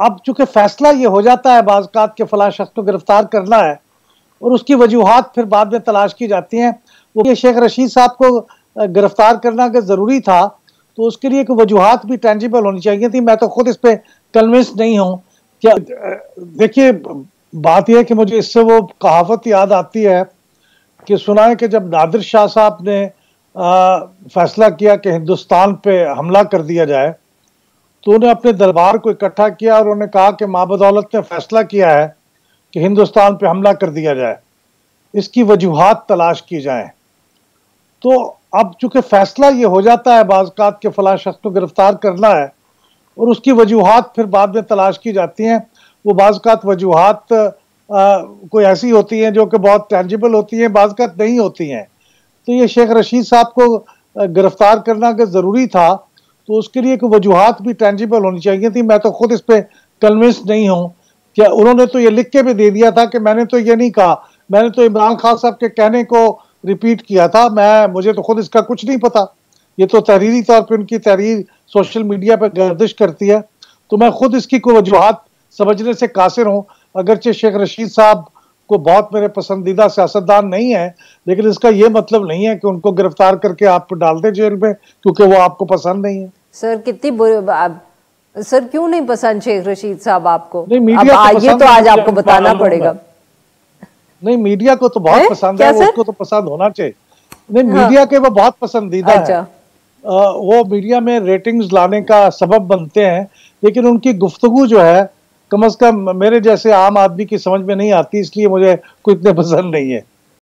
अब चूंकि फैसला ये हो जाता है बाज़-औक़ात के फलां शख्स को गिरफ्तार करना है और उसकी वजूहात फिर बाद में तलाश की जाती हैं। वो ये शेख रशीद साहब को गिरफ्तार करना अगर ज़रूरी था, तो उसके लिए एक वजूहात भी टेंजिबल होनी चाहिए थी। मैं तो खुद इस पे कन्विंस नहीं हूँ। क्या देखिए, बात ये है कि मुझे इससे वो कहावत याद आती है कि सुना है कि जब नादिर शाह साहब ने फैसला किया कि हिंदुस्तान पे हमला कर दिया जाए, तो उन्हें अपने दरबार को इकट्ठा किया और उन्होंने कहा कि माँ बदौलत ने फैसला किया है कि हिंदुस्तान पे हमला कर दिया जाए, इसकी वजूहात तलाश की जाएं। तो अब चूंकि फैसला ये हो जाता है बाज़-औक़ात के फलां शख्स को गिरफ्तार करना है और उसकी वजूहात फिर बाद में तलाश की जाती हैं। वो बाज़-औक़ात वजूहात कोई ऐसी होती हैं जो कि बहुत टेंजिबल होती हैं, बाज़-औक़ात नहीं होती हैं। तो ये शेख रशीद साहब को गिरफ्तार करना अगर ज़रूरी था, तो उसके लिए एक वजूहात भी टेंजिबल होनी चाहिए थी। मैं तो खुद इस पे कन्विंस नहीं हूँ। क्या उन्होंने तो ये लिख के भी दे दिया था कि मैंने तो ये नहीं कहा, मैंने तो इमरान खान साहब के कहने को रिपीट किया था, मुझे तो खुद इसका कुछ नहीं पता। ये तो तहरीरी तौर पे उनकी तहरीर सोशल मीडिया पे गर्दिश करती है, तो मैं खुद इसकी कोई वजूहात समझने से कासिर हूँ। अगरचे शेख रशीद साहब को बहुत मेरे पसंदीदा सियासतदान नहीं है, लेकिन इसका ये मतलब नहीं है कि उनको गिरफ्तार करके आप डाल दें जेल में क्योंकि वो आपको पसंद नहीं है। सर सर क्यों नहीं पसंद शेख रशीद साहब आपको? नहीं, मीडिया अब ये तो आज आपको बताना पड़ेगा। नहीं, मीडिया को तो बहुत पसंद है, उसको तो पसंद होना चाहिए। नहीं, हाँ। मीडिया के वो बहुत पसंदीदा अच्छा। है। वो मीडिया में रेटिंग्स लाने का सबब बनते हैं, लेकिन उनकी गुफ्तगू जो है कम से कम मेरे जैसे आम आदमी की समझ में नहीं आती, इसलिए मुझे कोई इतने पसंद नहीं है।